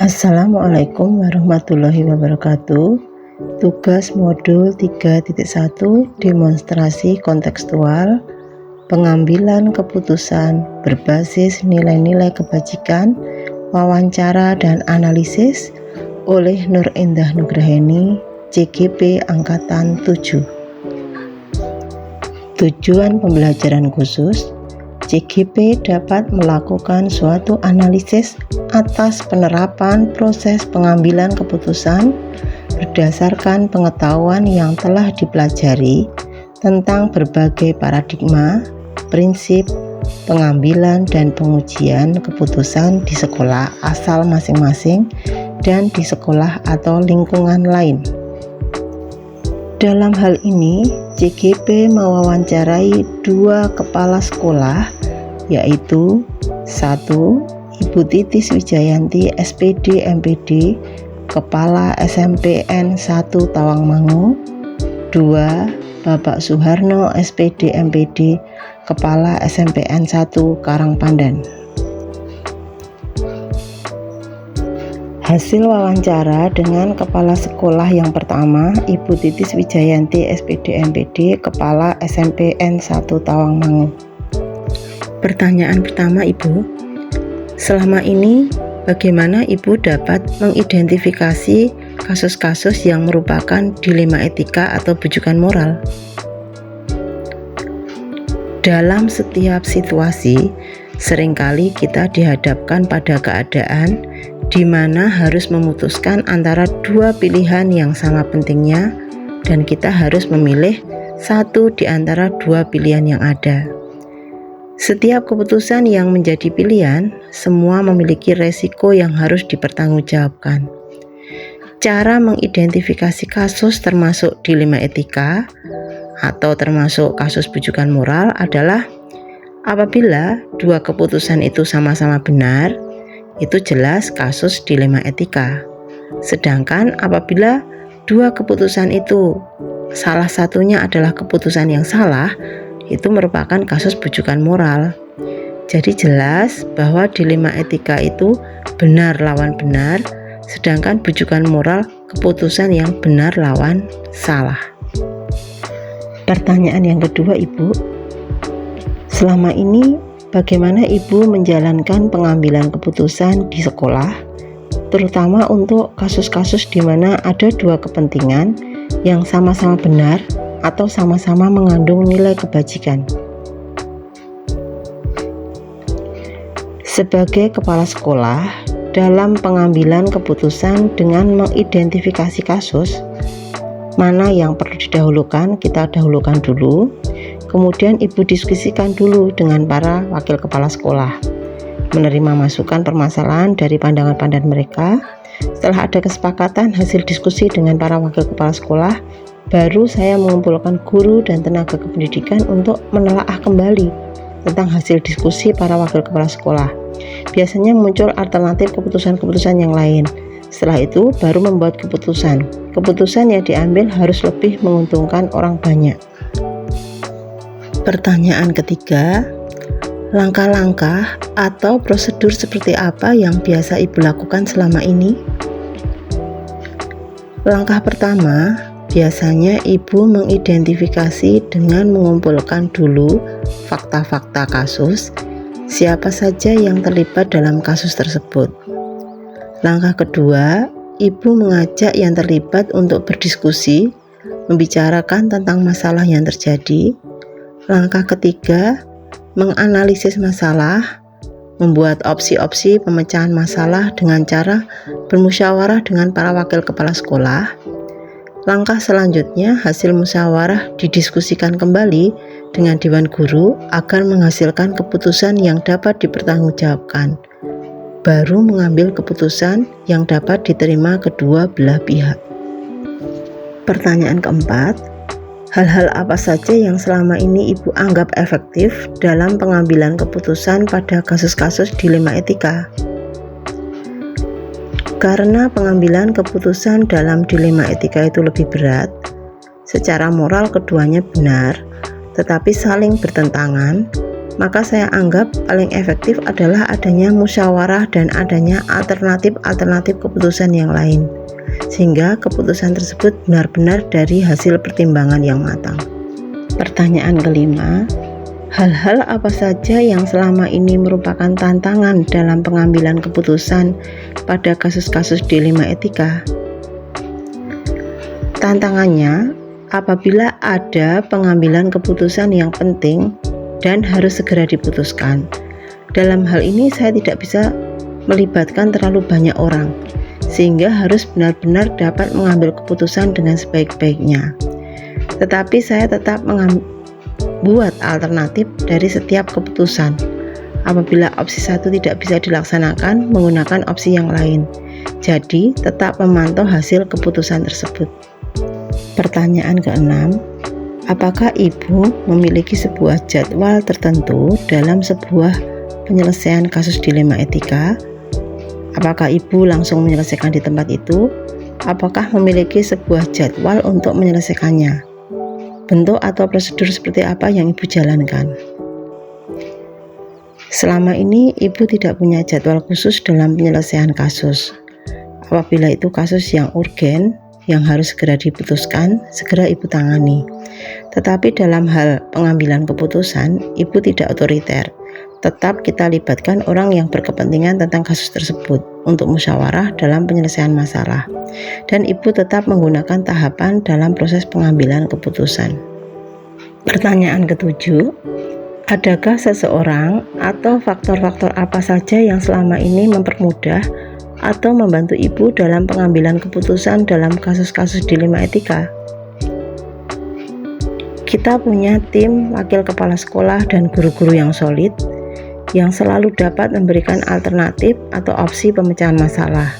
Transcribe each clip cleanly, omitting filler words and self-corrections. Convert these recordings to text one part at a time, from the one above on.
Assalamualaikum warahmatullahi wabarakatuh. Tugas modul 3.1 demonstrasi kontekstual pengambilan keputusan berbasis nilai-nilai kebajikan, wawancara dan analisis oleh Nur Indah Nugraheni, CGP Angkatan 7. Tujuan pembelajaran khusus: CGP dapat melakukan suatu analisis atas penerapan proses pengambilan keputusan berdasarkan pengetahuan yang telah dipelajari tentang berbagai paradigma, prinsip, pengambilan dan pengujian keputusan di sekolah asal masing-masing dan di sekolah atau lingkungan lain. Dalam hal ini, CGP mewawancarai 2 kepala sekolah, yaitu 1. Ibu Titis Wijayanti SPD MPD, Kepala SMPN 1 Tawangmangu. 2. Bapak Suharno SPD MPD, Kepala SMPN 1 Karangpandan. Hasil wawancara dengan kepala sekolah yang pertama, Ibu Titis Wijayanti SPD MPD, Kepala SMPN 1 Tawangmangu. Pertanyaan pertama, Ibu. Selama ini, bagaimana Ibu dapat mengidentifikasi kasus-kasus yang merupakan dilema etika atau bujukan moral? Dalam setiap situasi, seringkali kita dihadapkan pada keadaan di mana harus memutuskan antara 2 pilihan yang sama pentingnya, dan kita harus memilih satu di antara 2 pilihan yang ada. Setiap keputusan yang menjadi pilihan, semua memiliki resiko yang harus dipertanggungjawabkan. Cara mengidentifikasi kasus termasuk dilema etika atau termasuk kasus bujukan moral adalah apabila 2 keputusan itu sama-sama benar, itu jelas kasus dilema etika. Sedangkan apabila 2 keputusan itu salah satunya adalah keputusan yang salah, itu merupakan kasus bujukan moral. Jadi jelas bahwa dilema etika itu benar lawan benar, sedangkan bujukan moral keputusan yang benar lawan salah. Pertanyaan yang kedua, Ibu. Selama ini bagaimana Ibu menjalankan pengambilan keputusan di sekolah, terutama untuk kasus-kasus di mana ada 2 kepentingan yang sama-sama benar atau sama-sama mengandung nilai kebajikan? Sebagai kepala sekolah, dalam pengambilan keputusan dengan mengidentifikasi kasus, mana yang perlu didahulukan, kita dahulukan dulu. Kemudian Ibu diskusikan dulu dengan para wakil kepala sekolah, menerima masukan permasalahan dari pandangan-pandangan mereka. Setelah ada kesepakatan hasil diskusi dengan para wakil kepala sekolah, baru saya mengumpulkan guru dan tenaga kependidikan untuk menelaah kembali tentang hasil diskusi para wakil kepala sekolah. Biasanya muncul alternatif keputusan-keputusan yang lain. Setelah itu baru membuat keputusan. Keputusan yang diambil harus lebih menguntungkan orang banyak. Pertanyaan ketiga, langkah-langkah atau prosedur seperti apa yang biasa Ibu lakukan selama ini? Langkah pertama, biasanya Ibu mengidentifikasi dengan mengumpulkan dulu fakta-fakta kasus, siapa saja yang terlibat dalam kasus tersebut. Langkah kedua, Ibu mengajak yang terlibat untuk berdiskusi, membicarakan tentang masalah yang terjadi. Langkah ketiga, menganalisis masalah, membuat opsi-opsi pemecahan masalah dengan cara bermusyawarah dengan para wakil kepala sekolah. Langkah selanjutnya, hasil musyawarah didiskusikan kembali dengan Dewan Guru agar menghasilkan keputusan yang dapat dipertanggungjawabkan. Baru mengambil keputusan yang dapat diterima kedua belah pihak. Pertanyaan keempat, hal-hal apa saja yang selama ini Ibu anggap efektif dalam pengambilan keputusan pada kasus-kasus dilema etika? Karena pengambilan keputusan dalam dilema etika itu lebih berat, secara moral keduanya benar, tetapi saling bertentangan, maka saya anggap paling efektif adalah adanya musyawarah dan adanya alternatif keputusan yang lain, sehingga keputusan tersebut benar-benar dari hasil pertimbangan yang matang. Pertanyaan kelima, hal-hal apa saja yang selama ini merupakan tantangan dalam pengambilan keputusan pada kasus-kasus dilema etika? Tantangannya, apabila ada pengambilan keputusan yang penting dan harus segera diputuskan. Dalam hal ini saya tidak bisa melibatkan terlalu banyak orang, sehingga harus benar-benar dapat mengambil keputusan dengan sebaik-baiknya. Tetapi saya tetap membuat alternatif dari setiap keputusan. Apabila opsi satu tidak bisa dilaksanakan, menggunakan opsi yang lain. Jadi, tetap memantau hasil keputusan tersebut. Pertanyaan keenam, apakah ibu memiliki sebuah jadwal tertentu dalam sebuah penyelesaian kasus dilema etika? Apakah ibu langsung menyelesaikan di tempat itu? Apakah memiliki sebuah jadwal untuk menyelesaikannya? Bentuk atau prosedur seperti apa yang ibu jalankan? Selama ini ibu tidak punya jadwal khusus dalam penyelesaian kasus. Apabila itu kasus yang urgen, yang harus segera diputuskan, segera ibu tangani. Tetapi dalam hal pengambilan keputusan, ibu tidak otoriter. Tetap kita libatkan orang yang berkepentingan tentang kasus tersebut untuk musyawarah dalam penyelesaian masalah. Dan ibu tetap menggunakan tahapan dalam proses pengambilan keputusan. Pertanyaan ketujuh, adakah seseorang atau faktor-faktor apa saja yang selama ini mempermudah atau membantu ibu dalam pengambilan keputusan dalam kasus-kasus dilema etika? Kita punya tim wakil kepala sekolah dan guru-guru yang solid, yang selalu dapat memberikan alternatif atau opsi pemecahan masalah,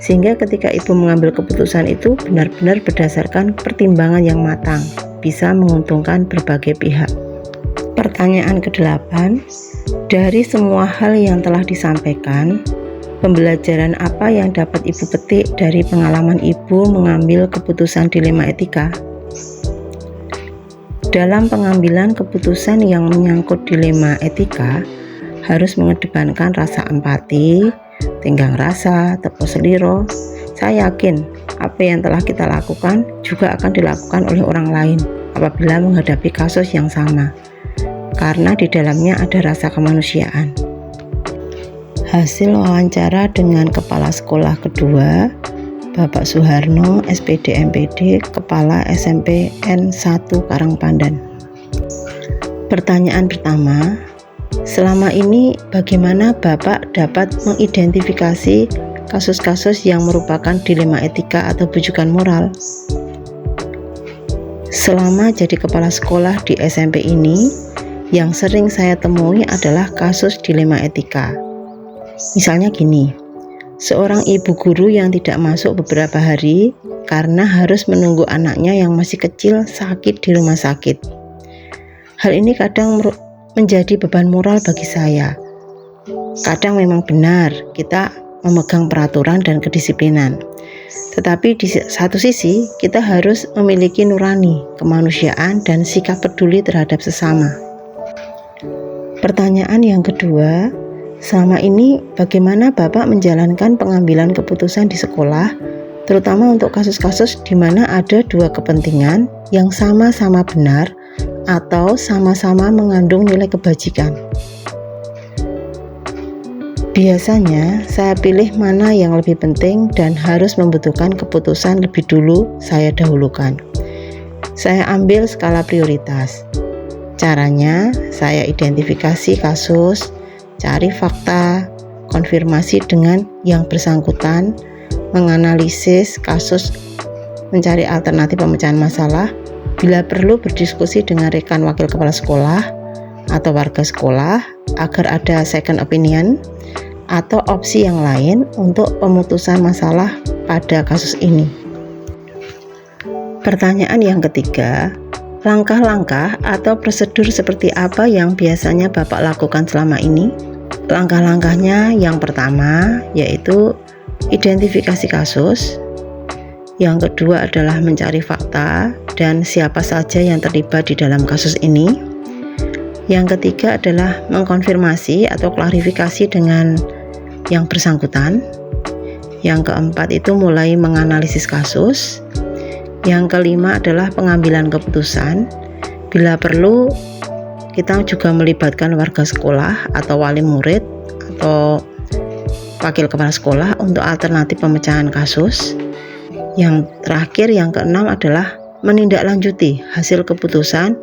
sehingga ketika ibu mengambil keputusan itu benar-benar berdasarkan pertimbangan yang matang, bisa menguntungkan berbagai pihak. Pertanyaan ke-8, dari semua hal yang telah disampaikan, pembelajaran apa yang dapat ibu petik dari pengalaman ibu mengambil keputusan dilema etika? Dalam pengambilan keputusan yang menyangkut dilema etika, harus mengedepankan rasa empati, tenggang rasa, tepo seliro. Saya yakin apa yang telah kita lakukan juga akan dilakukan oleh orang lain apabila menghadapi kasus yang sama, karena di dalamnya ada rasa kemanusiaan. Hasil wawancara dengan Kepala Sekolah Kedua, Bapak Suharno, SPD MPD, Kepala SMP N1 Karangpandan. Pertanyaan pertama, selama ini bagaimana Bapak dapat mengidentifikasi kasus-kasus yang merupakan dilema etika atau bujukan moral? Selama jadi kepala sekolah di SMP ini, yang sering saya temui adalah kasus dilema etika. Misalnya gini, seorang ibu guru yang tidak masuk beberapa hari karena harus menunggu anaknya yang masih kecil sakit di rumah sakit. Hal ini kadang menjadi beban moral bagi saya. Kadang memang benar kita memegang peraturan dan kedisiplinan. Tetapi di satu sisi kita harus memiliki nurani, kemanusiaan, dan sikap peduli terhadap sesama. Pertanyaan yang kedua, selama ini bagaimana Bapak menjalankan pengambilan keputusan di sekolah, terutama untuk kasus-kasus di mana ada dua kepentingan yang sama-sama benar atau sama-sama mengandung nilai kebajikan? Biasanya saya pilih mana yang lebih penting dan harus membutuhkan keputusan lebih dulu saya dahulukan. Saya ambil skala prioritas. Caranya, saya identifikasi kasus, cari fakta, konfirmasi dengan yang bersangkutan, menganalisis kasus, mencari alternatif pemecahan masalah, bila perlu berdiskusi dengan rekan wakil kepala sekolah atau warga sekolah agar ada second opinion atau opsi yang lain untuk pemutusan masalah pada kasus ini. Pertanyaan yang ketiga, langkah-langkah atau prosedur seperti apa yang biasanya Bapak lakukan selama ini? Langkah-langkahnya yang pertama yaitu identifikasi kasus. Yang kedua adalah mencari fakta dan siapa saja yang terlibat di dalam kasus ini. Yang ketiga adalah mengkonfirmasi atau klarifikasi dengan yang bersangkutan. Yang keempat itu mulai menganalisis kasus. Yang kelima adalah pengambilan keputusan. Bila perlu, kita juga melibatkan warga sekolah atau wali murid atau wakil kepala sekolah untuk alternatif pemecahan kasus. Yang terakhir, yang keenam adalah menindaklanjuti hasil keputusan,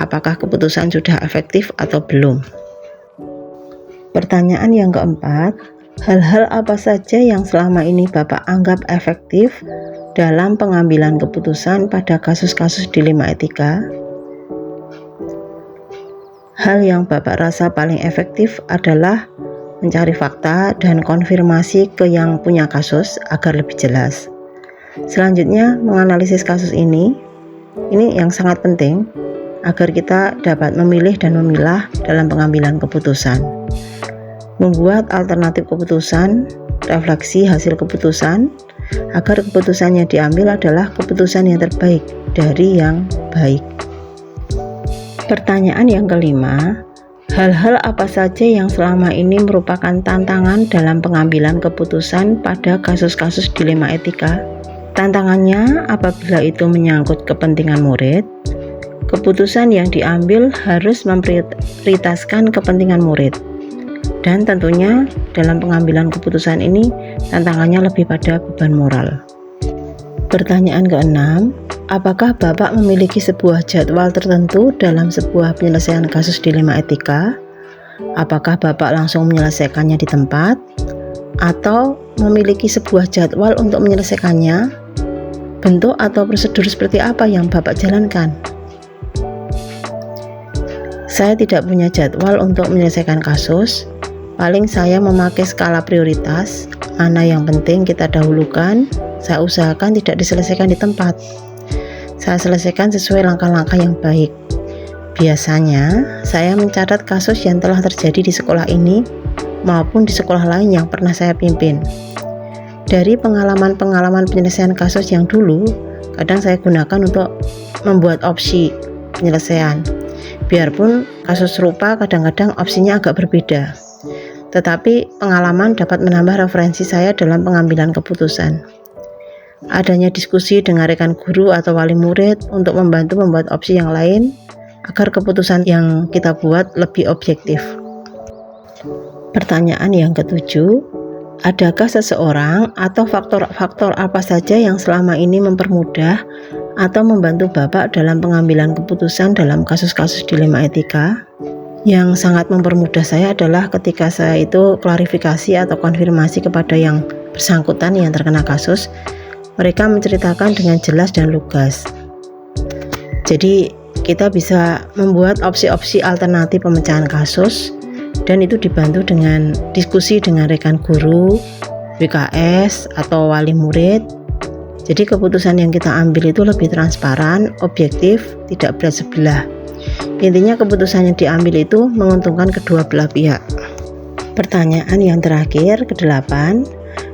apakah keputusan sudah efektif atau belum. Pertanyaan yang keempat, hal-hal apa saja yang selama ini Bapak anggap efektif dalam pengambilan keputusan pada kasus-kasus dilema etika? Hal yang Bapak rasa paling efektif adalah mencari fakta dan konfirmasi ke yang punya kasus agar lebih jelas. Selanjutnya, menganalisis kasus ini yang sangat penting agar kita dapat memilih dan memilah dalam pengambilan keputusan. Membuat alternatif keputusan, refleksi hasil keputusan, agar keputusan yang diambil adalah keputusan yang terbaik dari yang baik. Pertanyaan yang kelima, hal-hal apa saja yang selama ini merupakan tantangan dalam pengambilan keputusan pada kasus-kasus dilema etika? Tantangannya apabila itu menyangkut kepentingan murid, keputusan yang diambil harus memprioritaskan kepentingan murid. Dan tentunya dalam pengambilan keputusan ini tantangannya lebih pada beban moral. Pertanyaan keenam, apakah Bapak memiliki sebuah jadwal tertentu dalam sebuah penyelesaian kasus dilema etika? Apakah Bapak langsung menyelesaikannya di tempat? Atau memiliki sebuah jadwal untuk menyelesaikannya? Bentuk atau prosedur seperti apa yang Bapak jalankan? Saya tidak punya jadwal untuk menyelesaikan kasus. Paling saya memakai skala prioritas, mana yang penting kita dahulukan. Saya usahakan tidak diselesaikan di tempat. Saya selesaikan sesuai langkah-langkah yang baik. Biasanya, saya mencatat kasus yang telah terjadi di sekolah ini maupun di sekolah lain yang pernah saya pimpin. Dari pengalaman-pengalaman penyelesaian kasus yang dulu, kadang saya gunakan untuk membuat opsi penyelesaian. Biarpun kasus serupa kadang-kadang opsinya agak berbeda. Tetapi pengalaman dapat menambah referensi saya dalam pengambilan keputusan. Adanya diskusi dengan rekan guru atau wali murid untuk membantu membuat opsi yang lain agar keputusan yang kita buat lebih objektif. Pertanyaan yang ketujuh, adakah seseorang atau faktor-faktor apa saja yang selama ini mempermudah atau membantu Bapak dalam pengambilan keputusan dalam kasus-kasus dilema etika? Yang sangat mempermudah saya adalah ketika saya itu klarifikasi atau konfirmasi kepada yang bersangkutan yang terkena kasus, mereka menceritakan dengan jelas dan lugas. Jadi kita bisa membuat opsi-opsi alternatif pemecahan kasus, dan itu dibantu dengan diskusi dengan rekan guru, WKS atau wali murid. Jadi keputusan yang kita ambil itu lebih transparan, objektif, tidak berat sebelah. Intinya keputusan yang diambil itu menguntungkan kedua belah pihak. Pertanyaan yang terakhir, ke-8,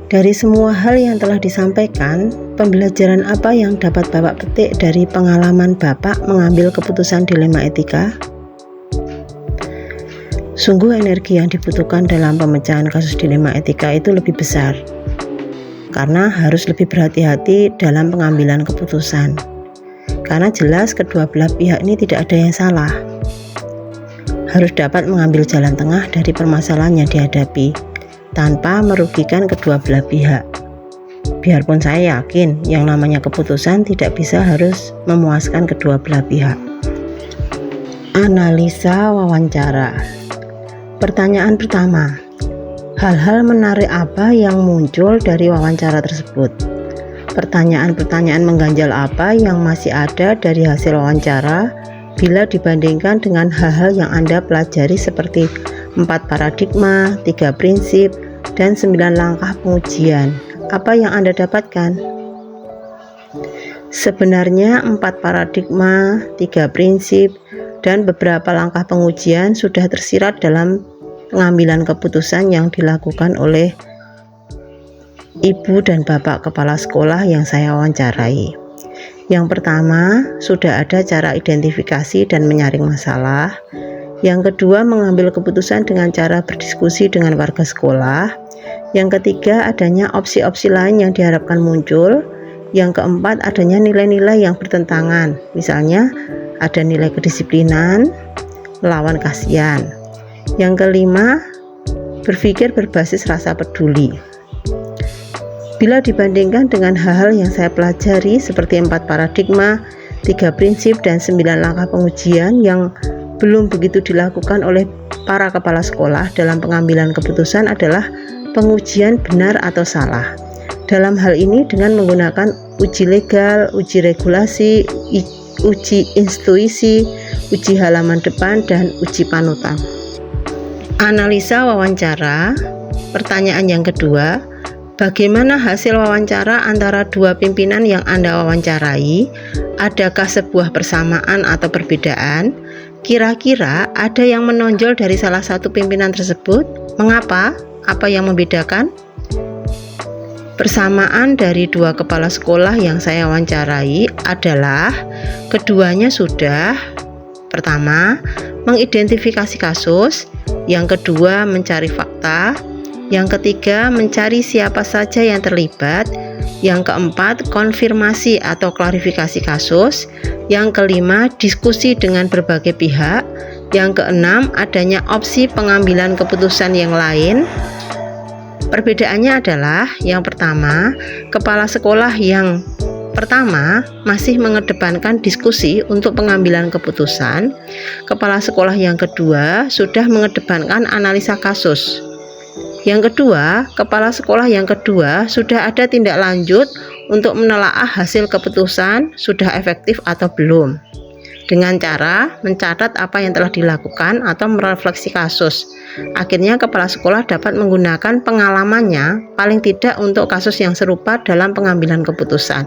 dari semua hal yang telah disampaikan, pembelajaran apa yang dapat Bapak petik dari pengalaman Bapak mengambil keputusan dilema etika? Sungguh energi yang dibutuhkan dalam pemecahan kasus dilema etika itu lebih besar, karena harus lebih berhati-hati dalam pengambilan keputusan. Karena jelas kedua belah pihak ini tidak ada yang salah. Harus dapat mengambil jalan tengah dari permasalahan yang dihadapi, tanpa merugikan kedua belah pihak. Biarpun saya yakin yang namanya keputusan tidak bisa harus memuaskan kedua belah pihak. Analisa wawancara. Pertanyaan pertama, hal-hal menarik apa yang muncul dari wawancara tersebut? Pertanyaan-pertanyaan mengganjal apa yang masih ada dari hasil wawancara bila dibandingkan dengan hal-hal yang Anda pelajari seperti 4 paradigma, 3 prinsip, dan 9 langkah pengujian? Apa yang Anda dapatkan? Sebenarnya 4 paradigma, 3 prinsip, dan beberapa langkah pengujian sudah tersirat dalam pengambilan keputusan yang dilakukan oleh Ibu dan Bapak Kepala Sekolah yang saya wawancarai. Yang pertama, sudah ada cara identifikasi dan menyaring masalah. Yang kedua, mengambil keputusan dengan cara berdiskusi dengan warga sekolah. Yang ketiga, adanya opsi-opsi lain yang diharapkan muncul. Yang keempat, adanya nilai-nilai yang bertentangan. Misalnya, ada nilai kedisiplinan lawan kasihan. Yang kelima, berpikir berbasis rasa peduli. Bila dibandingkan dengan hal-hal yang saya pelajari seperti 4 paradigma, 3 prinsip, dan 9 langkah pengujian yang belum begitu dilakukan oleh para kepala sekolah dalam pengambilan keputusan adalah pengujian benar atau salah. Dalam hal ini dengan menggunakan uji legal, uji regulasi, uji intuisi, uji halaman depan, dan uji panutan. Analisa wawancara. Pertanyaan yang kedua, bagaimana hasil wawancara antara dua pimpinan yang Anda wawancarai? Adakah sebuah persamaan atau perbedaan? Kira-kira ada yang menonjol dari salah satu pimpinan tersebut? Mengapa? Apa yang membedakan? Persamaan dari dua kepala sekolah yang saya wawancarai adalah keduanya sudah, pertama, mengidentifikasi kasus, yang kedua, mencari fakta, yang ketiga, mencari siapa saja yang terlibat, yang keempat, konfirmasi atau klarifikasi kasus, yang kelima, diskusi dengan berbagai pihak, yang keenam, adanya opsi pengambilan keputusan yang lain. Perbedaannya adalah yang pertama, kepala sekolah yang pertama masih mengedepankan diskusi untuk pengambilan keputusan. Kepala sekolah yang kedua sudah mengedepankan analisa kasus. Yang kedua, kepala sekolah yang kedua sudah ada tindak lanjut untuk menelaah hasil keputusan sudah efektif atau belum, dengan cara mencatat apa yang telah dilakukan atau merefleksi kasus. Akhirnya kepala sekolah dapat menggunakan pengalamannya paling tidak untuk kasus yang serupa dalam pengambilan keputusan.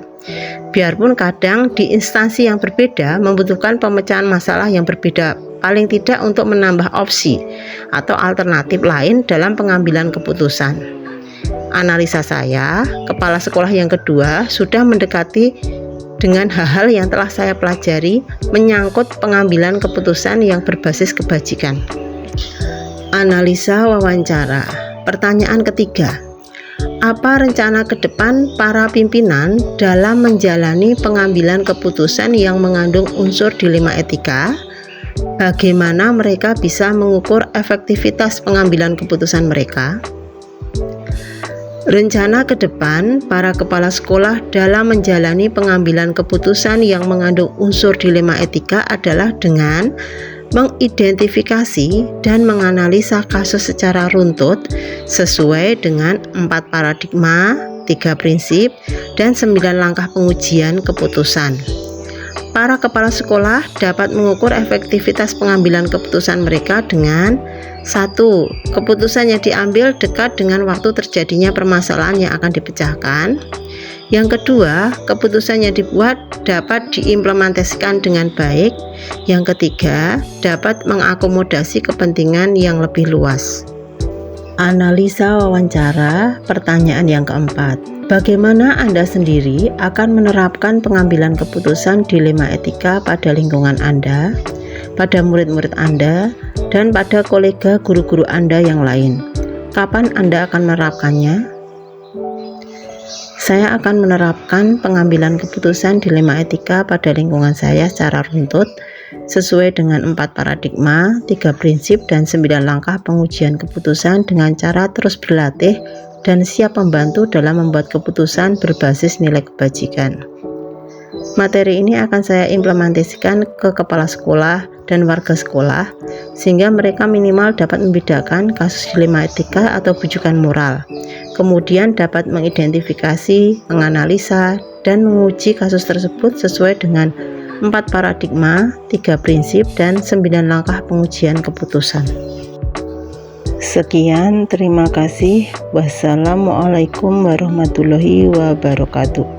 Biarpun kadang di instansi yang berbeda membutuhkan pemecahan masalah yang berbeda, paling tidak untuk menambah opsi atau alternatif lain dalam pengambilan keputusan. Analisa saya, kepala sekolah yang kedua sudah mendekati dengan hal-hal yang telah saya pelajari menyangkut pengambilan keputusan yang berbasis kebajikan. Analisa wawancara. Pertanyaan ketiga, apa rencana ke depan para pimpinan dalam menjalani pengambilan keputusan yang mengandung unsur dilema etika? Bagaimana mereka bisa mengukur efektivitas pengambilan keputusan mereka? Rencana ke depan para kepala sekolah dalam menjalani pengambilan keputusan yang mengandung unsur dilema etika adalah dengan mengidentifikasi dan menganalisa kasus secara runtut sesuai dengan 4 paradigma, 3 prinsip, dan 9 langkah pengujian keputusan. Para kepala sekolah dapat mengukur efektivitas pengambilan keputusan mereka dengan 1. Keputusan yang diambil dekat dengan waktu terjadinya permasalahan yang akan dipecahkan. Yang kedua, keputusan yang dibuat dapat diimplementasikan dengan baik. Yang ketiga, dapat mengakomodasi kepentingan yang lebih luas. Analisa wawancara. Pertanyaan yang keempat, bagaimana Anda sendiri akan menerapkan pengambilan keputusan dilema etika pada lingkungan Anda, pada murid-murid Anda, dan pada kolega guru-guru Anda yang lain? Kapan Anda akan menerapkannya? Saya akan menerapkan pengambilan keputusan dilema etika pada lingkungan saya secara runtut sesuai dengan 4 paradigma, 3 prinsip, dan 9 langkah pengujian keputusan dengan cara terus berlatih dan siap membantu dalam membuat keputusan berbasis nilai kebajikan. Materi ini akan saya implementasikan ke kepala sekolah dan warga sekolah sehingga mereka minimal dapat membedakan kasus dilema etika atau bujukan moral, kemudian dapat mengidentifikasi, menganalisa, dan menguji kasus tersebut sesuai dengan 4 paradigma, 3 prinsip, dan 9 langkah pengujian keputusan. Sekian, terima kasih. Wassalamualaikum warahmatullahi wabarakatuh.